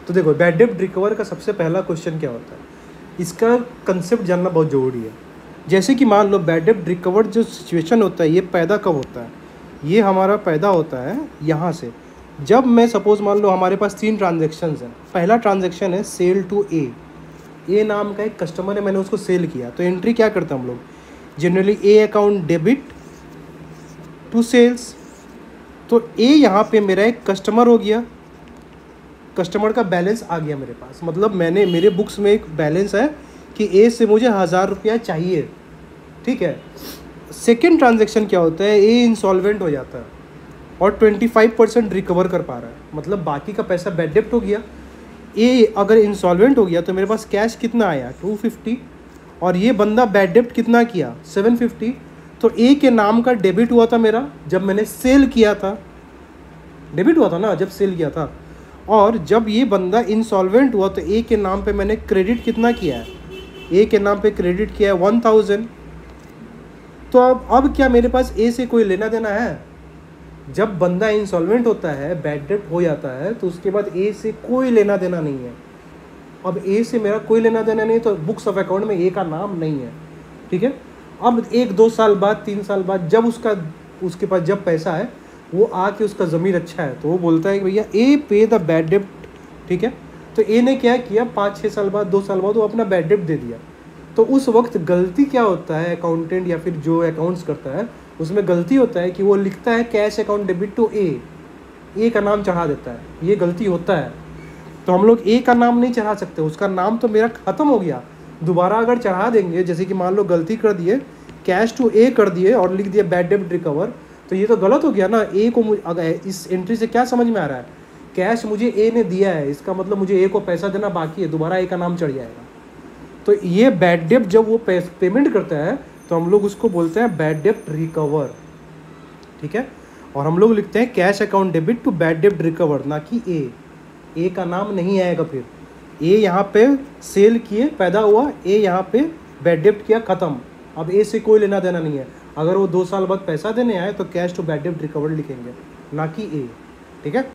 तो देखो बैड डेब्ट रिकवर का सबसे पहला क्वेश्चन क्या होता है, इसका कंसेप्ट जानना बहुत ज़रूरी है। जैसे कि मान लो बैड डेब्ट रिकवर जो सिचुएशन होता है ये पैदा कब होता है, ये हमारा पैदा होता है यहाँ से, जब मैं सपोज़ मान लो हमारे पास 3 ट्रांजेक्शन्स हैं। पहला ट्रांजेक्शन है सेल टू ए नाम का एक कस्टमर है, मैंने उसको सेल किया। तो एंट्री क्या करते हैं हम लोग, generally A account debit to sales. तो ए यहाँ पे मेरा एक कस्टमर हो गया, कस्टमर का बैलेंस आ गया मेरे पास, मतलब मैंने मेरे बुक्स में एक बैलेंस है कि ए से मुझे 1000 रुपया चाहिए, ठीक है। सेकेंड ट्रांजेक्शन क्या होता है, ए इंसॉल्वेंट हो जाता है और 25% रिकवर कर पा रहा है, मतलब बाकी का पैसा बैड डेब्ट हो गया। ए अगर इंसॉल्वेंट हो गया तो मेरे पास कैश कितना आया 250, और ये बंदा बैड डेब्ट कितना किया 750। तो ए के नाम का डेबिट हुआ था मेरा जब मैंने सेल किया था, डेबिट हुआ था ना जब सेल किया था, और जब ये बंदा इंसॉल्वेंट हुआ तो ए के नाम पे मैंने क्रेडिट कितना किया है, ए के नाम पे क्रेडिट किया है 1000। तो अब क्या मेरे पास ए से कोई लेना देना है? जब बंदा इंसॉल्वेंट होता है, बैड डेब्ट हो जाता है, तो उसके बाद ए से कोई लेना देना नहीं है। अब ए से मेरा कोई लेना देना नहीं, तो बुक्स ऑफ अकाउंट में ए का नाम नहीं है, ठीक है। अब 1-2 साल बाद 3 साल बाद जब उसके पास जब पैसा है, वो आके उसका ज़मीर अच्छा है तो वो बोलता है कि भैया ए पे द बैड डेब्ट, ठीक है। तो ए ने क्या किया, 5-6 साल बाद 2 साल बाद वो अपना बैड डेब्ट दे दिया। तो उस वक्त गलती क्या होता है, अकाउंटेंट या फिर जो अकाउंट्स करता है उसमें गलती होता है कि वो लिखता है कैश अकाउंट डेबिट टू ए का नाम चढ़ा देता है, ये गलती होता है। तो हम लोग ए का नाम नहीं चढ़ा सकते, उसका नाम तो मेरा ख़त्म हो गया। दोबारा अगर चढ़ा देंगे, जैसे कि मान लो गलती कर दिए कैश टू ए कर दिए और लिख दिया बैड डेब्ट रिकवर, तो ये तो गलत हो गया ना। ए को अगर इस एंट्री से क्या समझ में आ रहा है, कैश मुझे ए ने दिया है, इसका मतलब मुझे ए को पैसा देना बाकी है, दोबारा ए का नाम चढ़ जाएगा। तो ये बैड डेब्ट जब वो पेमेंट करता है तो हम लोग उसको बोलते हैं बैड डेब्ट रिकवर, ठीक है। और हम लोग लिखते हैं cash account debit to bad डेब्ट रिकवर, ना कि ए का नाम नहीं आएगा। फिर ए यहाँ पे सेल किए पैदा हुआ, ए यहाँ पे बैड डेब्ट किया ख़त्म। अब ए से कोई लेना देना नहीं है। अगर वो 2 साल बाद पैसा देने आए तो कैश टू बैड डेब्ट रिकवर लिखेंगे, ना कि ए, ठीक है।